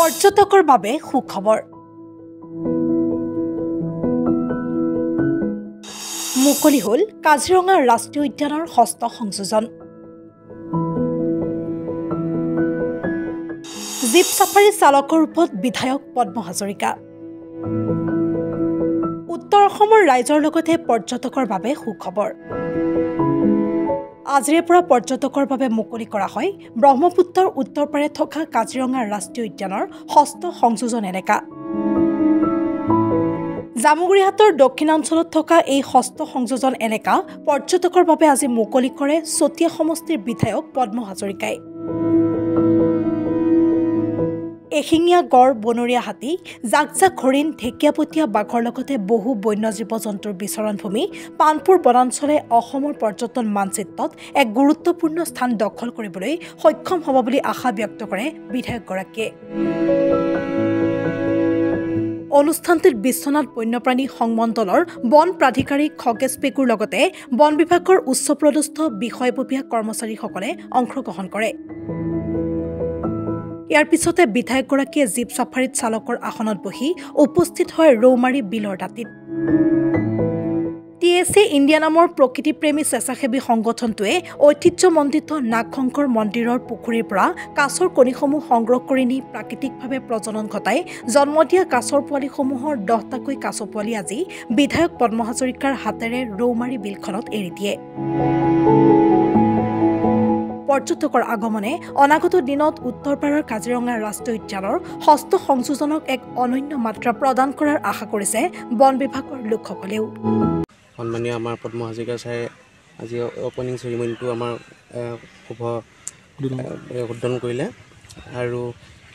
পৰ্যটকৰ বাবে সুখবৰ মুকলি হ'ল কাজিৰঙা ৰাষ্ট্ৰীয় উদ্যানৰ ষষ্ঠ সংযোজন জীপ সাফাৰী চালকৰ ৰূপত বিধায়ক পদ্ম হাজৰিকা উত্তৰ অসমৰ ৰাইজৰ লগতে পৰ্যটকৰ বাবে সুখবৰ আজিৰে পৰা পৰ্যটকৰ বাবে মুকলি কৰা হয় ব্ৰহ্মপুত্ৰৰ উত্তৰ পাৰে থকা কাজিৰঙা ৰাষ্ট্ৰীয় উদ্যানৰ ষষ্ঠ সংযোজন এলেকা জামুগুৰিহাটৰ দক্ষিণাঞ্চলত থকা এই ষষ্ঠ সংযোজন এলেকা পৰ্যটকৰ বাবে আজি মুকলি কৰে চতিয়া সমষ্টিৰ বিধায়ক পদ্ম হাজৰিকাই এশিঙীয়া গড় বনৰীয়া হাতী জাক হৰিণ ঢেকীয়াপতীয়া বাঘৰ লগতে বহু বন্য জীৱ-জন্তুৰ বিচৰণ ভূমি পানপুৰ বনাঞ্চলে অসমৰ পৰ্যটন মানচিত্ৰত এক গুৰুত্বপূৰ্ণ স্থান দখল কৰিবলৈ সক্ষম হ'ব বুলি আশা ব্যক্ত কৰে বিধায়কগৰাকীয়ে অনুষ্ঠানটিত বিশ্বনাথ বন্যপ্ৰাণী সংমণ্ডলৰ বন প্ৰাধিকাৰী খগেশ পেগুৰ লগতে বন বিভাগৰ উচ্চপদস্থ বিষয়ববীয়া কৰ্মচাৰীসকলে অংশগ্ৰহণ কৰে ইয়াৰ পিছতে বিধায়কগৰাকীয়ে জীপ সাফাৰীত চালকৰ আসনত বহি উপস্থিত হয় ৰৌমাৰী বিলৰ দাঁতিত টিএছি ইণ্ডিয়া নামৰ প্ৰকৃতিপ্ৰেমী স্বেচ্ছাসেৱী সংগঠনটোৱে ঐতিহ্যমণ্ডিত নাগশংকৰ মন্দিৰৰ পুখুৰীৰ পৰা কাছৰ কণীসমূহ সংগ্ৰহ কৰি নি প্ৰাকৃতিকভাৱে প্ৰজনন ঘটাই জন্ম দিয়া কাছৰ পোৱালিসমূহৰ 10টাকৈ কাছ পোৱালি আজি বিধায়ক পদ্ম হাজৰিকাৰ হাতেৰে ৰৌমাৰী বিলখনত এৰি দিয়ে পৰ্যটকৰ আগমনে অনাগত দিনত উত্তৰপাৰৰ কাজিৰঙা ৰাষ্ট্ৰীয় উদ্যানৰ ষষ্ঠ সংযোজনক এক অনন্য মাত্ৰা প্ৰদান কৰাৰ আশা কৰিছে বন বিভাগৰ লোকসকলেও সন্মানীয় আমাৰ পদ্ম হাজৰিকা ছাৰে আজি অপেনিং চেৰিমনিটো আমাৰ শুভ উদ্বোধন কৰিলে আৰু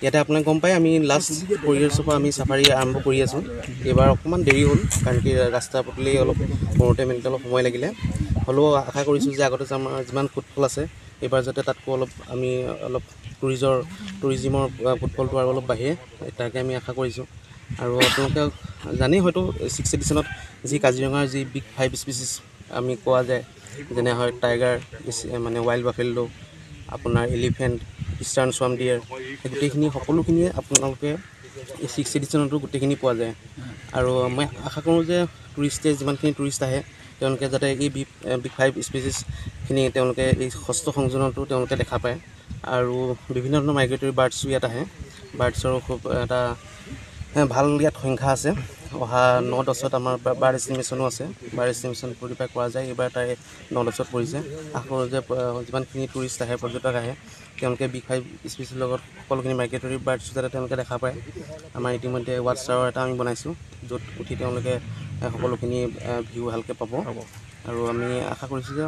ইয়াতে আপোনাক গম পাই আমি লাষ্ট 4 years পৰা আমি চাফাৰী আৰম্ভ কৰি আছোঁ এইবাৰ অকণমান দেৰি হ'ল কাৰণ কি ৰাস্তা পদূলি অলপ কৰোঁতে মেলোঁতে অলপ সময় লাগিলে হ'লেও আশা কৰিছোঁ যে আগতে আমাৰ যিমান ফুটফল আছে এইবাৰ যাতে তাতকৈ আমি অলপ টুৰিজিমৰ ফুটফলটো আৰু অলপ বাঢ়ে তাকে আমি আশা কৰিছোঁ আৰু আপোনালোকে জানেই হয়তো 6th editionত যি কাজিৰঙাৰ যি বিগ 5 স্পিচিছ আমি কোৱা যায় যেনে হয় টাইগাৰ মানে ৱাইল্ড বাফেলো আপোনাৰ এলিফেণ্ট ইষ্টাৰ্ণ সোৱাম ডিয়াৰ গোটেইখিনি সকলোখিনিয়ে আপোনালোকে 6th editionতো গোটেইখিনি পোৱা যায় আৰু মই আশা কৰোঁ যে টুৰিষ্টে যিমানখিনি টুৰিষ্ট আহে তেওঁলোকে যাতে এই বিগ 5 স্পিচিছখিনি তেওঁলোকে এই ষষ্ঠ সংযোজনতো তেওঁলোকে দেখা পায় আৰু বিভিন্ন ধৰণৰ মাইগ্ৰেটৰী বাৰ্ডছো ইয়াত আহে বাৰ্ডছৰ খুব এটা ভাল ইয়াত সংখ্যা আছে অহা 9-10ত আমাৰ বাৰ্ড এষ্টিমেশ্যনো আছে বাৰ্ড এষ্টিমেশ্যন পৰীক্ষা কৰা যায় এইবাৰ তাই 9-10ত পৰিছে আশা কৰোঁ যে যিমানখিনি টুৰিষ্ট আহে পৰ্যটক আহে তেওঁলোকে বিগ 5 স্পিচিছৰ লগত সকলোখিনি মাইগ্ৰেটৰী বাৰ্ডছো যাতে তেওঁলোকে দেখা পায় আমাৰ ইতিমধ্যে ৱাটছ টাৱাৰ এটা আমি বনাইছোঁ য'ত উঠি তেওঁলোকে সকলোখিনি ভিউ ভালকৈ পাব আৰু আমি আশা কৰিছোঁ যে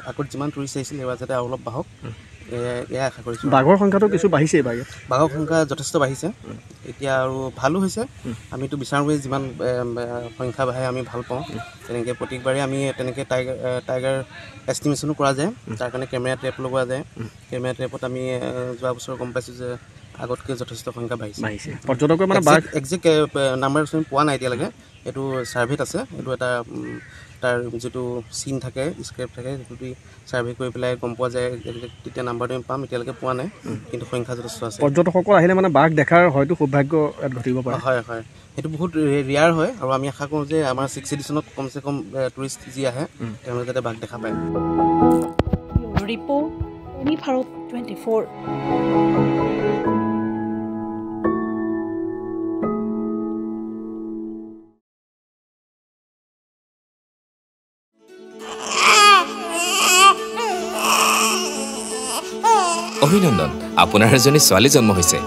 আগত যিমান টুৰিষ্ট আহিছিল এইবাৰ যাতে আৰু অলপ বাঢ়ক এয়া আশা কৰিছোঁ বাঘৰ সংখ্যাটো কিছু বাঢ়িছে এইবাৰ বাঘৰ সংখ্যা যথেষ্ট বাঢ়িছে এতিয়া আৰু ভালো হৈছে আমিতো বিচাৰোঁ যিমান সংখ্যা বাঢ়ে আমি ভাল পাওঁ তেনেকৈ প্ৰত্যেকবাৰে আমি তেনেকৈ টাইগাৰ এষ্টিমেশ্যনো কৰা যায় তাৰ কাৰণে কেমেৰা ট্ৰেপ লগোৱা যায় কেমেৰা ট্ৰেপত আমি যোৱা বছৰ গম পাইছোঁ যে আগতকৈ যথেষ্ট সংখ্যা বাঢ়িছে পৰ্যটকৰ মানে একজেক্ট নাম্বাৰ পোৱা নাই এতিয়ালৈকে এইটো ছাৰ্ভেত আছে এইটো এটা তাৰ যিটো চিন থাকে স্ক্ৰিপ্ট থাকে সেইটো দি ছাৰ্ভে কৰি পেলাই গম পোৱা যায় তেতিয়া নাম্বাৰটো আমি পাম এতিয়ালৈকে পোৱা নাই কিন্তু সংখ্যা যথেষ্ট আছে পৰ্যটকসকল আহিলে মানে বাঘ দেখাৰ হয়তো সৌভাগ্য ইয়াত ঘটিব পাৰে হয় সেইটো বহুত ৰিয়াৰ হয় আৰু আমি আশা কৰোঁ যে আমাৰ 6th editionত কমচে কম টুৰিষ্ট যি আহে তেওঁলোকে যাতে বাঘ দেখা পায় ৰিপৰ্ট ভাৰত 24 অভিনন্দন আপোনাৰ এজনী ছোৱালী জন্ম হৈছে